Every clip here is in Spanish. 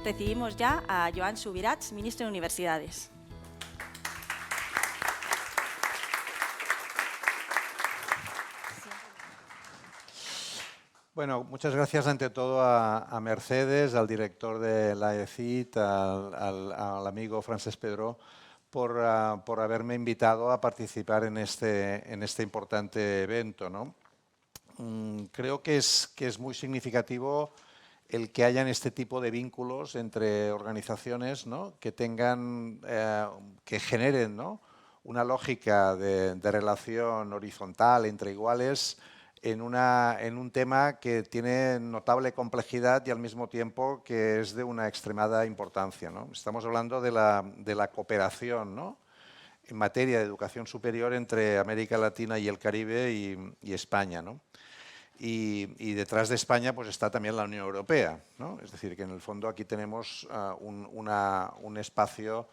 Recibimos ya a Joan Subirats, ministro de Universidades. Bueno, muchas gracias ante todo a Mercedes, al director de la ECIT, al amigo Francesc Pedró, por haberme invitado a participar en este importante evento, ¿no? Creo que es muy significativo el que hayan este tipo de vínculos entre organizaciones, ¿no?, que tengan, que generen, ¿no?, una lógica de relación horizontal entre iguales en un tema que tiene notable complejidad y al mismo tiempo que es de una extremada importancia, ¿no? Estamos hablando de la cooperación, ¿no?, en materia de educación superior entre América Latina y el Caribe y España, ¿no? Y detrás de España pues está también la Unión Europea, ¿no? Es decir, que en el fondo aquí tenemos un espacio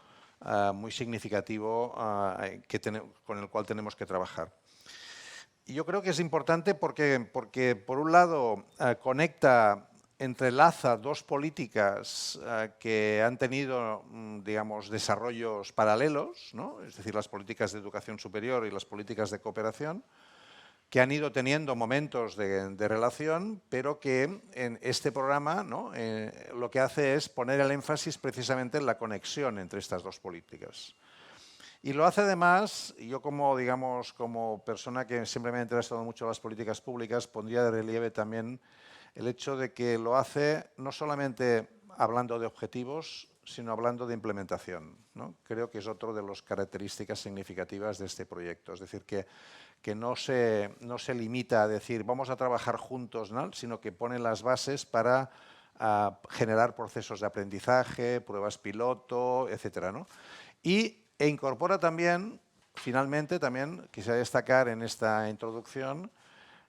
muy significativo con el cual tenemos que trabajar. Y yo creo que es importante porque por un lado, entrelaza dos políticas que han tenido, digamos, desarrollos paralelos, ¿no? Es decir, las políticas de educación superior y las políticas de cooperación, que han ido teniendo momentos de relación, pero que en este programa, ¿no?, lo que hace es poner el énfasis precisamente en la conexión entre estas dos políticas. Y lo hace además, yo como persona que siempre me ha interesado mucho las políticas públicas, pondría de relieve también el hecho de que lo hace no solamente hablando de objetivos, sino hablando de implementación, ¿no? Creo que es otra de las características significativas de este proyecto. Es decir, que no se limita a decir vamos a trabajar juntos, ¿no?, sino que pone las bases para generar procesos de aprendizaje, pruebas piloto, etcétera, ¿no? E incorpora también, finalmente, quisiera destacar en esta introducción,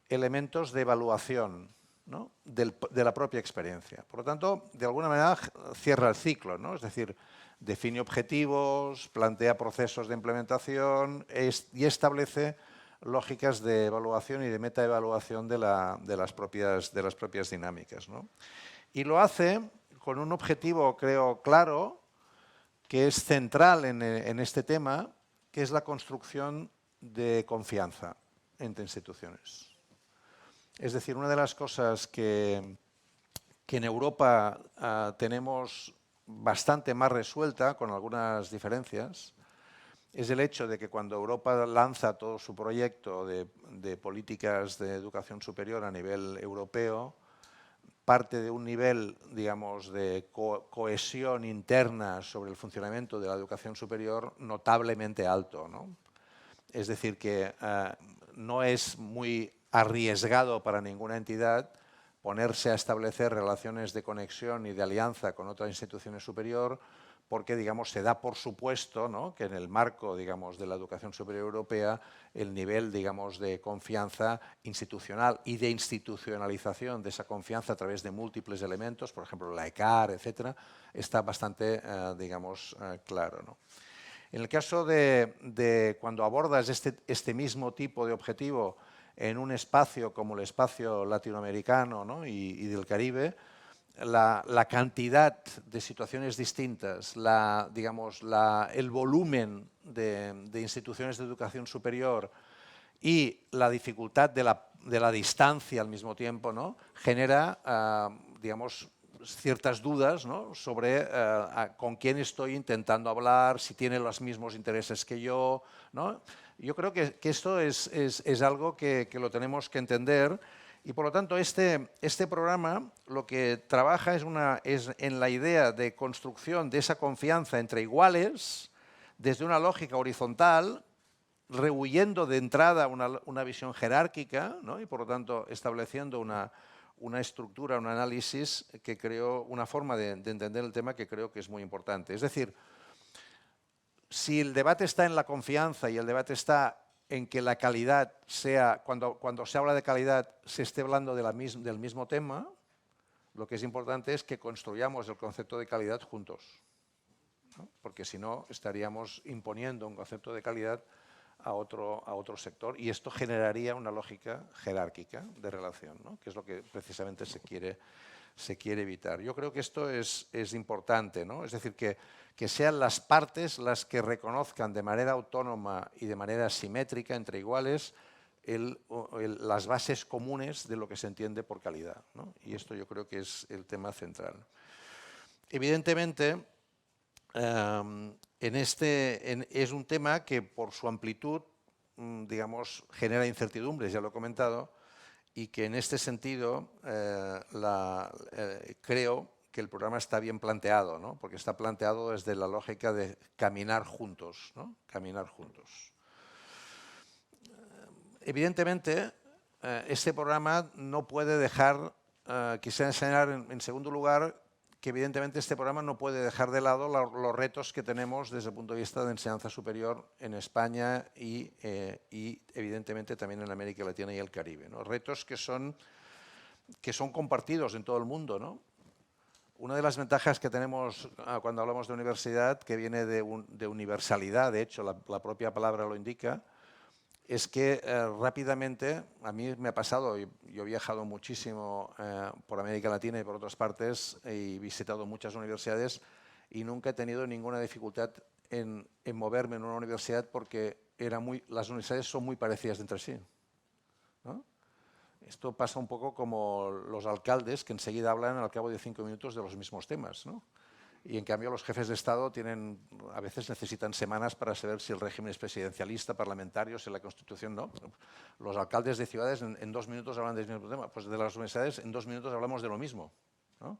elementos de evaluación, ¿no?, de la propia experiencia. Por lo tanto, de alguna manera cierra el ciclo, ¿no? Es decir, define objetivos, plantea procesos de implementación y establece lógicas de evaluación y de metaevaluación de las propias dinámicas, ¿no? Y lo hace con un objetivo, creo, claro, que es central en este tema, que es la construcción de confianza entre instituciones. Es decir, una de las cosas que en Europa tenemos bastante más resuelta, con algunas diferencias, es el hecho de que cuando Europa lanza todo su proyecto de políticas de educación superior a nivel europeo, parte de un nivel, digamos, de cohesión interna sobre el funcionamiento de la educación superior notablemente alto, ¿no? Es decir, que no es muy arriesgado para ninguna entidad ponerse a establecer relaciones de conexión y de alianza con otra institución superior porque, digamos, se da por supuesto, ¿no?, que en el marco, digamos, de la educación superior europea el nivel, digamos, de confianza institucional y de institucionalización de esa confianza a través de múltiples elementos, por ejemplo, la ECAR, etcétera, está bastante, digamos, claro, ¿no? En el caso de cuando abordas este mismo tipo de objetivo en un espacio como el espacio latinoamericano, ¿no?, y del Caribe, la cantidad de situaciones distintas, el volumen de instituciones de educación superior y la dificultad de la distancia al mismo tiempo, ¿no?, genera, digamos, ciertas dudas, ¿no?, sobre con quién estoy intentando hablar, si tiene los mismos intereses que yo, ¿no? Yo creo que esto es algo que lo tenemos que entender. Y por lo tanto, este programa lo que trabaja es en la idea de construcción de esa confianza entre iguales desde una lógica horizontal, rehuyendo de entrada una visión jerárquica, ¿no?, y por lo tanto estableciendo una estructura, un análisis que creo, una forma de entender el tema que creo que es muy importante. Es decir, si el debate está en la confianza y el debate está en que la calidad sea, cuando se habla de calidad, se esté hablando del mismo tema, lo que es importante es que construyamos el concepto de calidad juntos, ¿no? Porque si no, estaríamos imponiendo un concepto de calidad a otro sector y esto generaría una lógica jerárquica de relación, ¿no?, que es lo que precisamente se quiere se quiere evitar. Yo creo que esto es importante, ¿no? Es decir, que sean las partes las que reconozcan de manera autónoma y de manera simétrica, entre iguales, las bases comunes de lo que se entiende por calidad, ¿no? Y esto yo creo que es el tema central. Evidentemente, es un tema que por su amplitud, digamos, genera incertidumbres, ya lo he comentado, y que en este sentido creo que el programa está bien planteado, ¿no? Porque está planteado desde la lógica de caminar juntos, ¿no? Caminar juntos. Evidentemente, este programa no puede dejar, quisiera señalar en segundo lugar, que evidentemente este programa no puede dejar de lado los retos que tenemos desde el punto de vista de enseñanza superior en España y evidentemente también en América Latina y el Caribe, ¿no? Retos que son compartidos en todo el mundo, ¿no? Una de las ventajas que tenemos cuando hablamos de universidad, que viene de universalidad, de hecho la propia palabra lo indica, es que rápidamente, a mí me ha pasado, yo he viajado muchísimo por América Latina y por otras partes, y visitado muchas universidades y nunca he tenido ninguna dificultad en moverme en una universidad porque las universidades son muy parecidas entre sí, ¿no? Esto pasa un poco como los alcaldes que enseguida hablan al cabo de 5 minutos de los mismos temas, ¿no? Y en cambio los jefes de Estado a veces necesitan semanas para saber si el régimen es presidencialista, parlamentario, si la Constitución no. Los alcaldes de ciudades en 2 minutos hablan del mismo tema. Pues de las universidades en 2 minutos hablamos de lo mismo, ¿no?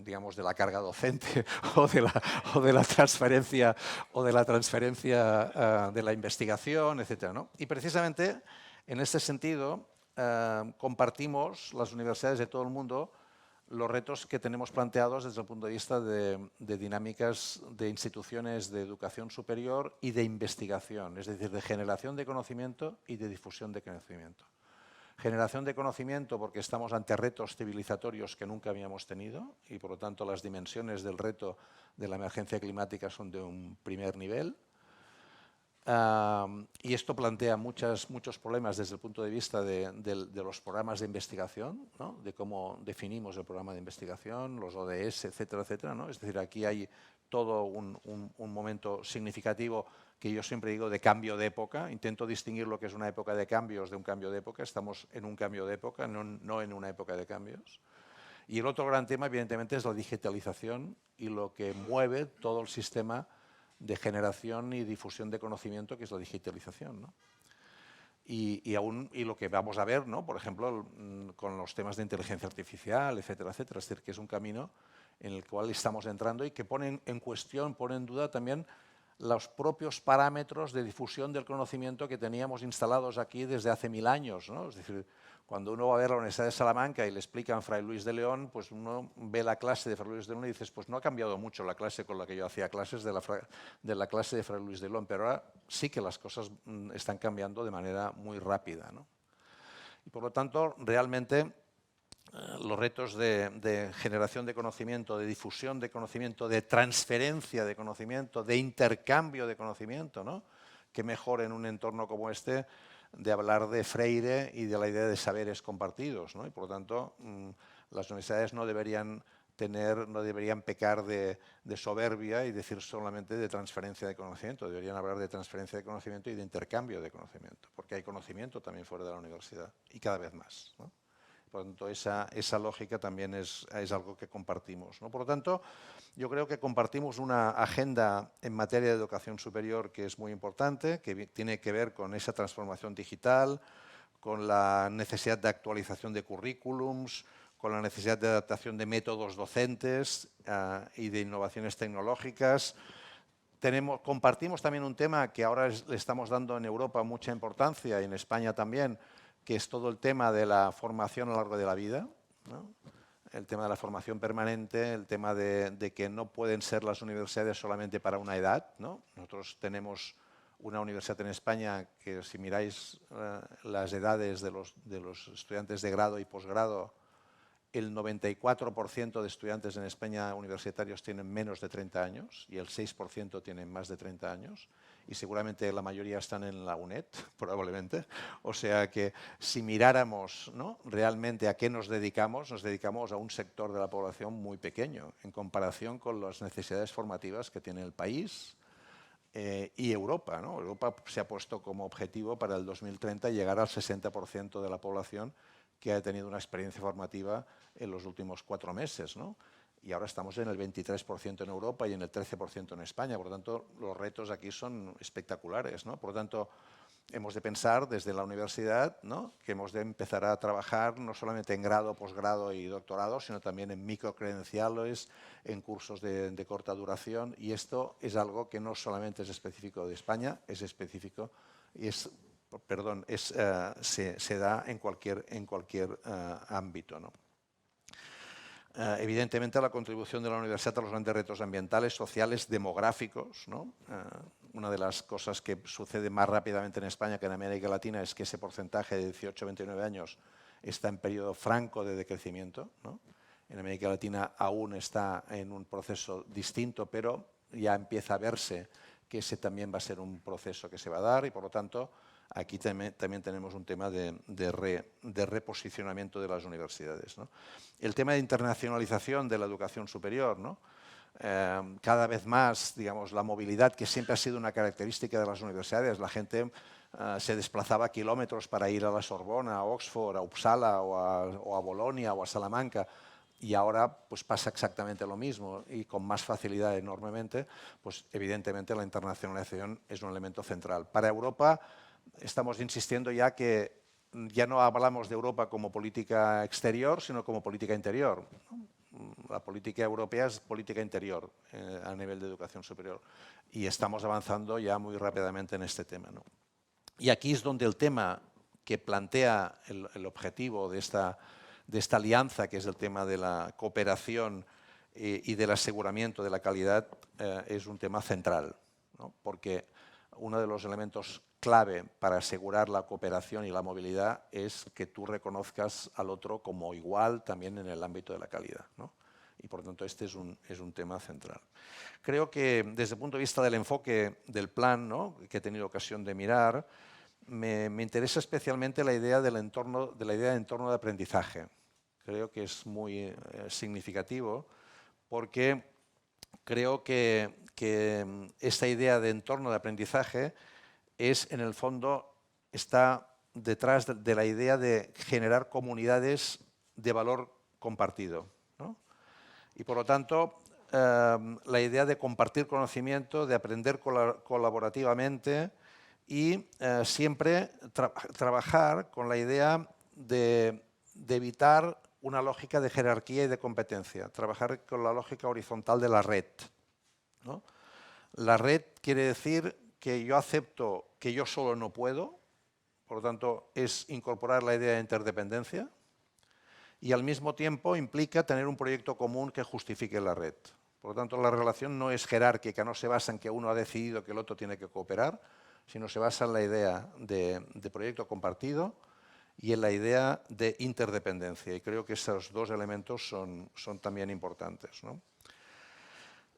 Digamos de la carga docente o de la transferencia de la investigación, etcétera, ¿no? Y precisamente en este sentido compartimos las universidades de todo el mundo los retos que tenemos planteados desde el punto de vista de dinámicas de instituciones de educación superior y de investigación, es decir, de generación de conocimiento y de difusión de conocimiento. Generación de conocimiento porque estamos ante retos civilizatorios que nunca habíamos tenido y por lo tanto las dimensiones del reto de la emergencia climática son de un primer nivel. Y esto plantea muchos problemas desde el punto de vista de los programas de investigación, ¿no? De cómo definimos el programa de investigación, los ODS, etcétera, etcétera, ¿no? Es decir, aquí hay todo un momento significativo que yo siempre digo de cambio de época. Intento distinguir lo que es una época de cambios de un cambio de época. Estamos en un cambio de época, no en una época de cambios. Y el otro gran tema, evidentemente, es la digitalización y lo que mueve todo el sistema de generación y difusión de conocimiento, que es la digitalización, ¿no? Y lo que vamos a ver, ¿no? Por ejemplo, con los temas de inteligencia artificial, etcétera, etcétera. Es decir, que es un camino en el cual estamos entrando y que pone en cuestión, pone en duda también los propios parámetros de difusión del conocimiento que teníamos instalados aquí desde hace 1000 años, ¿no? Es decir, cuando uno va a ver la Universidad de Salamanca y le explican Fray Luis de León, pues uno ve la clase de Fray Luis de León y dices, pues no ha cambiado mucho la clase con la que yo hacía clases de la clase de Fray Luis de León, pero ahora sí que las cosas están cambiando de manera muy rápida, ¿no? Y por lo tanto, realmente los retos de generación de conocimiento, de difusión de conocimiento, de transferencia de conocimiento, de intercambio de conocimiento, ¿no? Que mejor en un entorno como este de hablar de Freire y de la idea de saberes compartidos, ¿no? Y por lo tanto, las universidades no deberían pecar de soberbia y decir solamente de transferencia de conocimiento, deberían hablar de transferencia de conocimiento y de intercambio de conocimiento, porque hay conocimiento también fuera de la universidad y cada vez más, ¿no? Por lo tanto, esa lógica también es algo que compartimos, ¿no? Por lo tanto, yo creo que compartimos una agenda en materia de educación superior que es muy importante, que tiene que ver con esa transformación digital, con la necesidad de actualización de currículums, con la necesidad de adaptación de métodos docentes y de innovaciones tecnológicas. Compartimos también un tema que ahora le estamos dando en Europa mucha importancia y en España también, que es todo el tema de la formación a lo largo de la vida, ¿no? El tema de la formación permanente, el tema de que no pueden ser las universidades solamente para una edad, ¿no? Nosotros tenemos una universidad en España que si miráis las edades de los estudiantes de grado y posgrado, el 94% de estudiantes en España universitarios tienen menos de 30 años y el 6% tienen más de 30 años. y seguramente la mayoría están en la UNED, probablemente. O sea que si miráramos, ¿no?, realmente a qué nos dedicamos a un sector de la población muy pequeño en comparación con las necesidades formativas que tiene el país y Europa, ¿no? Europa se ha puesto como objetivo para el 2030 llegar al 60% de la población que ha tenido una experiencia formativa en los últimos 4 meses, ¿no? Y ahora estamos en el 23% en Europa y en el 13% en España. Por lo tanto, los retos aquí son espectaculares, ¿no? Por lo tanto, hemos de pensar desde la universidad, ¿no?, que hemos de empezar a trabajar no solamente en grado, posgrado y doctorado, sino también en microcredenciales, en cursos de corta duración. Y esto es algo que no solamente es específico de España, es específico y se da en cualquier ámbito, ¿no? Evidentemente, la contribución de la universidad a los grandes retos ambientales, sociales, demográficos, ¿no? Una de las cosas que sucede más rápidamente en España que en América Latina es que ese porcentaje de 18 a 29 años está en periodo franco de decrecimiento, ¿no? En América Latina aún está en un proceso distinto, pero ya empieza a verse que ese también va a ser un proceso que se va a dar y, por lo tanto, aquí también tenemos un tema de reposicionamiento de las universidades, ¿no? El tema de internacionalización de la educación superior, ¿no? Cada vez más, digamos, la movilidad, que siempre ha sido una característica de las universidades. La gente se desplazaba kilómetros para ir a la Sorbona, a Oxford, a Uppsala o a Bolonia o a Salamanca. Y ahora pues pasa exactamente lo mismo y con más facilidad enormemente, pues evidentemente la internacionalización es un elemento central. Para Europa estamos insistiendo ya que ya no hablamos de Europa como política exterior, sino como política interior. La política europea es política interior a nivel de educación superior y estamos avanzando ya muy rápidamente en este tema, ¿no? Y aquí es donde el tema que plantea el objetivo de esta alianza, que es el tema de la cooperación y del aseguramiento de la calidad, es un tema central, ¿no? Porque uno de los elementos clave para asegurar la cooperación y la movilidad es que tú reconozcas al otro como igual también en el ámbito de la calidad, ¿no? Y por lo tanto este es un tema central. Creo que desde el punto de vista del enfoque del plan, ¿no?, que he tenido ocasión de mirar, me interesa especialmente la idea del entorno, de entorno de aprendizaje. Creo que es muy significativo porque creo que esta idea de entorno de aprendizaje es, en el fondo, está detrás de la idea de generar comunidades de valor compartido, ¿no? Y por lo tanto, la idea de compartir conocimiento, de aprender colaborativamente y siempre trabajar con la idea de evitar una lógica de jerarquía y de competencia, trabajar con la lógica horizontal de la red, ¿no? La red quiere decir que yo acepto que yo solo no puedo, por lo tanto es incorporar la idea de interdependencia y al mismo tiempo implica tener un proyecto común que justifique la red. Por lo tanto, la relación no es jerárquica, no se basa en que uno ha decidido que el otro tiene que cooperar, sino se basa en la idea de proyecto compartido y en la idea de interdependencia. Y creo que esos dos elementos son también importantes, ¿no?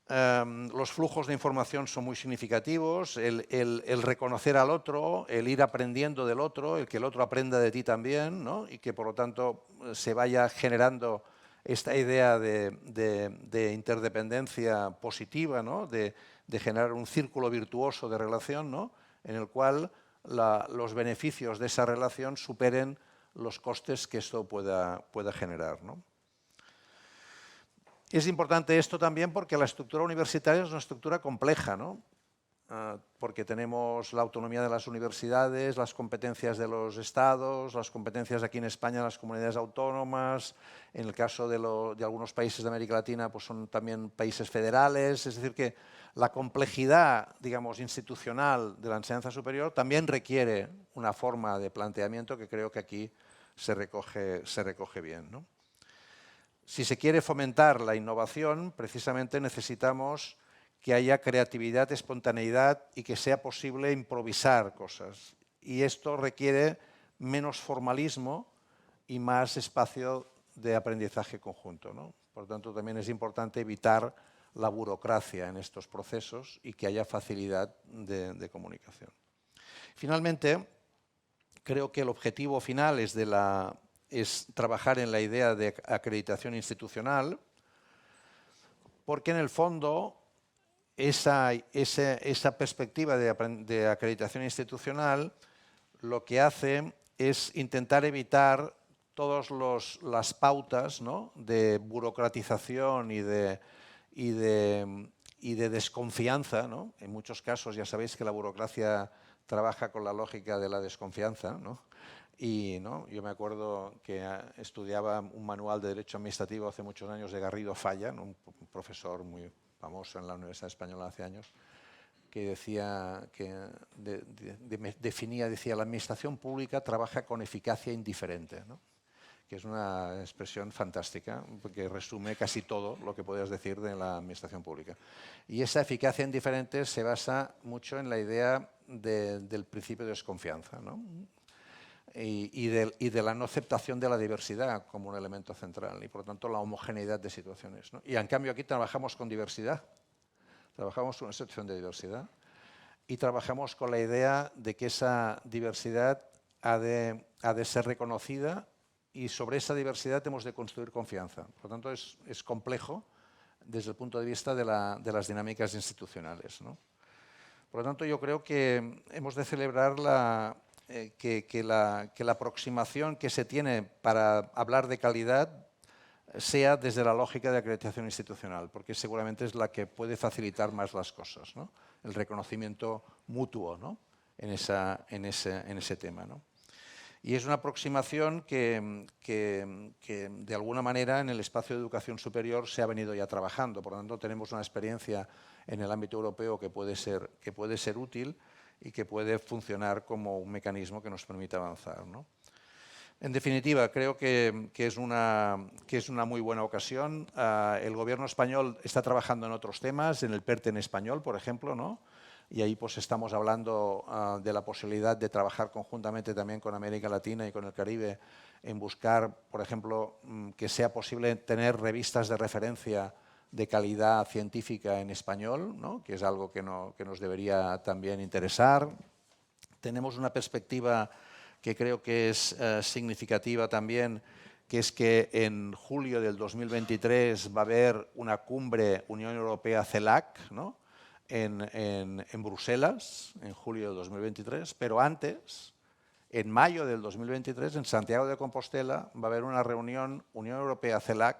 Los flujos de información son muy significativos, el reconocer al otro, el ir aprendiendo del otro, el que el otro aprenda de ti también, ¿no? Y que por lo tanto se vaya generando esta idea de interdependencia positiva, ¿no?, de generar un círculo virtuoso de relación, ¿no?, en el cual los beneficios de esa relación superen los costes que esto pueda generar, ¿no? Es importante esto también porque la estructura universitaria es una estructura compleja, ¿no? Porque tenemos la autonomía de las universidades, las competencias de los estados, las competencias aquí en España, las comunidades autónomas, en el caso de algunos países de América Latina pues son también países federales, es decir que la complejidad, digamos, institucional de la enseñanza superior también requiere una forma de planteamiento que creo que aquí se recoge bien, ¿no? Si se quiere fomentar la innovación, precisamente necesitamos que haya creatividad, espontaneidad y que sea posible improvisar cosas. Y esto requiere menos formalismo y más espacio de aprendizaje conjunto, ¿no? Por lo tanto, también es importante evitar la burocracia en estos procesos y que haya facilidad de comunicación. Finalmente, creo que el objetivo final es trabajar en la idea de acreditación institucional, porque en el fondo esa perspectiva de acreditación institucional lo que hace es intentar evitar todas las pautas, ¿no?, de burocratización y de desconfianza, ¿no? En muchos casos ya sabéis que la burocracia trabaja con la lógica de la desconfianza, ¿no? Y ¿no? Yo me acuerdo que estudiaba un manual de Derecho Administrativo hace muchos años de Garrido Falla, ¿no?, un profesor muy famoso en la Universidad Española hace años, que decía decía la administración pública trabaja con eficacia indiferente, ¿no?, que es una expresión fantástica, que resume casi todo lo que podrías decir de la administración pública. Y esa eficacia indiferente se basa mucho en la idea del principio de desconfianza, ¿no?, y de la no aceptación de la diversidad como un elemento central, y por lo tanto la homogeneidad de situaciones, ¿no? Y en cambio aquí trabajamos con diversidad, trabajamos con una situación de diversidad y trabajamos con la idea de que esa diversidad ha de ser reconocida, y sobre esa diversidad hemos de construir confianza. Por lo tanto, es complejo desde el punto de vista de las dinámicas institucionales, ¿no? Por lo tanto, yo creo que hemos de celebrar que la aproximación que se tiene para hablar de calidad sea desde la lógica de acreditación institucional, porque seguramente es la que puede facilitar más las cosas, ¿no?, el reconocimiento mutuo, ¿no?, en ese tema, ¿no? Y es una aproximación que de alguna manera en el espacio de educación superior se ha venido ya trabajando. Por lo tanto, tenemos una experiencia en el ámbito europeo que puede ser útil y que puede funcionar como un mecanismo que nos permite avanzar, ¿no? En definitiva, creo que es una muy buena ocasión. El gobierno español está trabajando en otros temas, en el PERTE en español, por ejemplo, ¿no? Y ahí pues estamos hablando de la posibilidad de trabajar conjuntamente también con América Latina y con el Caribe en buscar, por ejemplo, que sea posible tener revistas de referencia de calidad científica en español, ¿no?, que es algo que nos debería también interesar. Tenemos una perspectiva que creo que es significativa también, que es que en julio del 2023 va a haber una cumbre Unión Europea-CELAC, ¿no?, en Bruselas, en julio de 2023, pero antes, en mayo del 2023, en Santiago de Compostela, va a haber una reunión Unión Europea-CELAC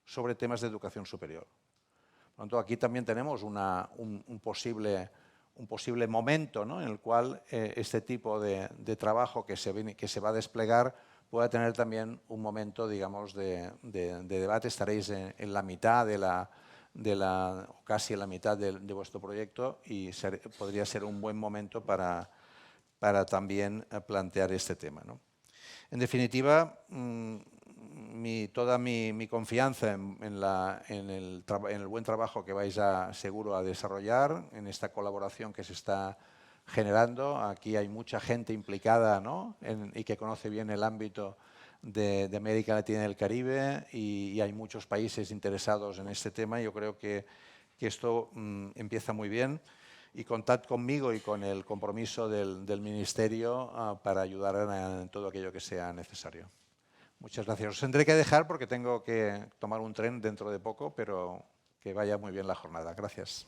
sobre temas de educación superior. Por lo tanto, aquí también tenemos un posible momento, ¿no?, en el cual este tipo de trabajo que se va a desplegar pueda tener también un momento, digamos, de debate. Estaréis en la mitad o casi en la mitad de vuestro proyecto, y podría ser un buen momento para también plantear este tema, ¿no? En definitiva, toda mi confianza en el buen trabajo que vais seguro a desarrollar, en esta colaboración que se está generando. Aquí hay mucha gente implicada, ¿no?, y que conoce bien el ámbito de América Latina y el Caribe, y hay muchos países interesados en este tema. Yo creo que esto empieza muy bien, y contad conmigo y con el compromiso del Ministerio para ayudar en todo aquello que sea necesario. Muchas gracias. Os tendré que dejar porque tengo que tomar un tren dentro de poco, pero que vaya muy bien la jornada. Gracias.